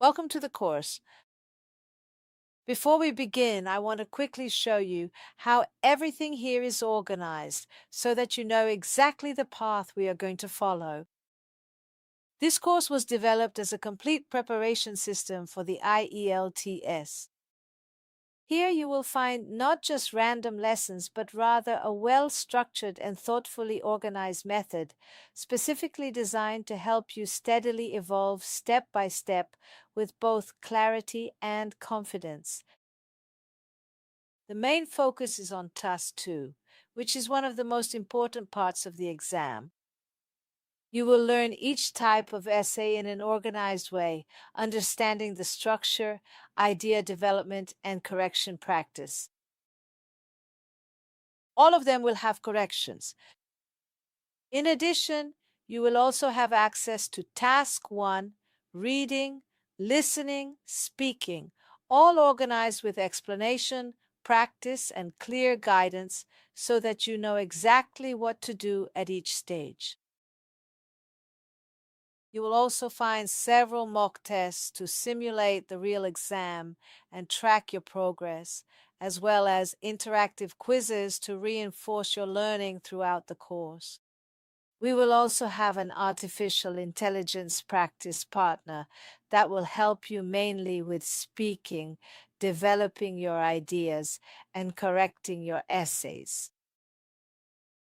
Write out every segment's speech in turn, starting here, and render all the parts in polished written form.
Welcome to the course. Before we begin, I want to quickly show you how everything here is organized so that you know exactly the path we are going to follow. This course was developed as a complete preparation system for the IELTS. Here you will find not just random lessons, but rather a well-structured and thoughtfully organized method, specifically designed to help you steadily evolve step by step with both clarity and confidence. The main focus is on Task 2, which is one of the most important parts of the exam. You will learn each type of essay in an organized way, understanding the structure, idea development, and correction practice. All of them will have corrections. In addition, you will also have access to Task 1, reading, listening, speaking, all organized with explanation, practice, and clear guidance so that you know exactly what to do at each stage. You will also find several mock tests to simulate the real exam and track your progress, as well as interactive quizzes to reinforce your learning throughout the course. We will also have an artificial intelligence practice partner that will help you mainly with speaking, developing your ideas, and correcting your essays.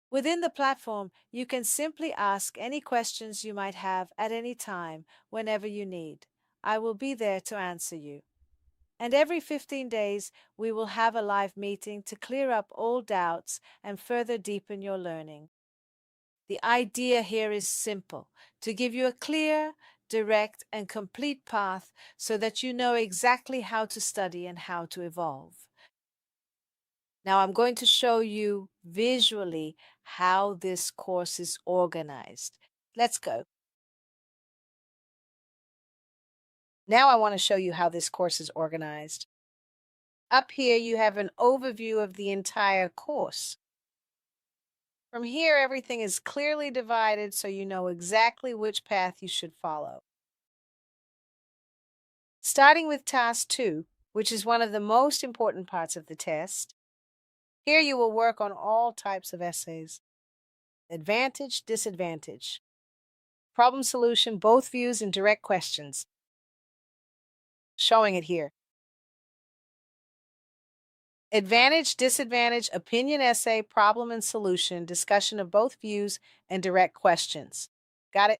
Within the platform, you can simply ask any questions you might have at any time, whenever you need. I will be there to answer you. And every 15 days, we will have a live meeting to clear up all doubts and further deepen your learning. The idea here is simple: to give you a clear, direct, and complete path so that you know exactly how to study and how to evolve. Now I'm going to show you visually how this course is organized. Let's go. Now I want to show you how this course is organized. Up here you have an overview of the entire course. From here, everything is clearly divided so you know exactly which path you should follow. Starting with Task 2, which is one of the most important parts of the test, here you will work on all types of essays: advantage, disadvantage, problem solution, both views, and direct questions. Showing it here. Advantage, disadvantage, opinion essay, problem and solution, discussion of both views, and direct questions. Got it?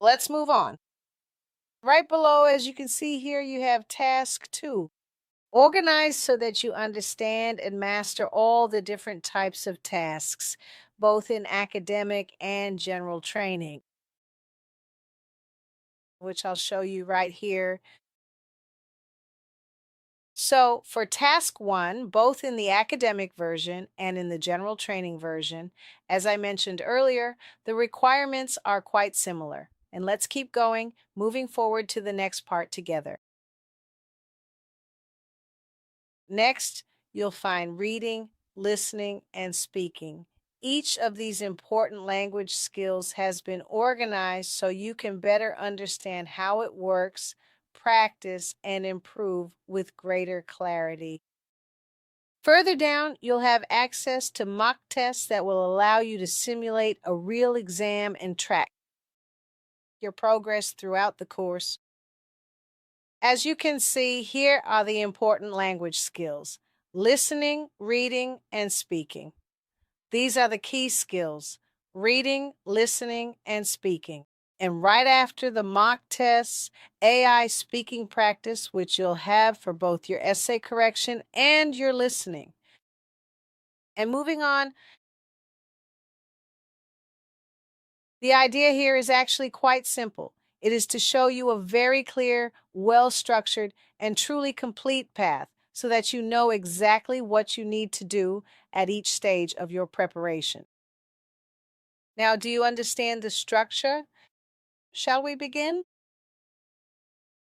Let's move on. Right below, as you can see here, you have Task 2. Organize so that you understand and master all the different types of tasks, both in academic and general training, which I'll show you right here. So for Task 1, both in the academic version and in the general training version, as I mentioned earlier, the requirements are quite similar. And let's keep going, moving forward to the next part together. Next, you'll find reading, listening, and speaking. Each of these important language skills has been organized so you can better understand how it works, practice, and improve with greater clarity. Further down, you'll have access to mock tests that will allow you to simulate a real exam and track your progress throughout the course. As you can see, here are the important language skills: listening, reading, and speaking. These are the key skills: reading, listening, and speaking. And right after the mock tests, AI speaking practice, which you'll have for both your essay correction and your listening. And moving on, the idea here is actually quite simple. It is to show you a very clear, well-structured, and truly complete path so that you know exactly what you need to do at each stage of your preparation. Now, do you understand the structure? Shall we begin?